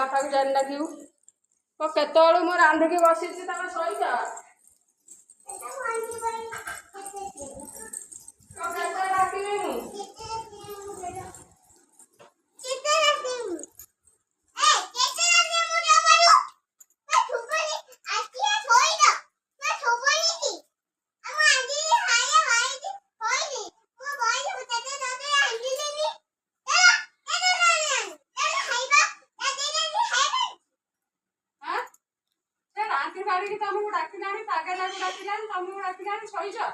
ବାପାକୁ ଜାଣି ଡାକିବୁ କେତେବେଳୁ ମୁଁ ରାନ୍ଧିକି ବସିଛି ତମେ ଶୋଇଛ ଡାକିବି ମୁଁ ତମକୁ ଡାକିଲାଣି ପାଗେଲାକୁ ଡାକିଲାଣି ତମକୁ ଡାକିଲାଣି ଶୋଇଛ।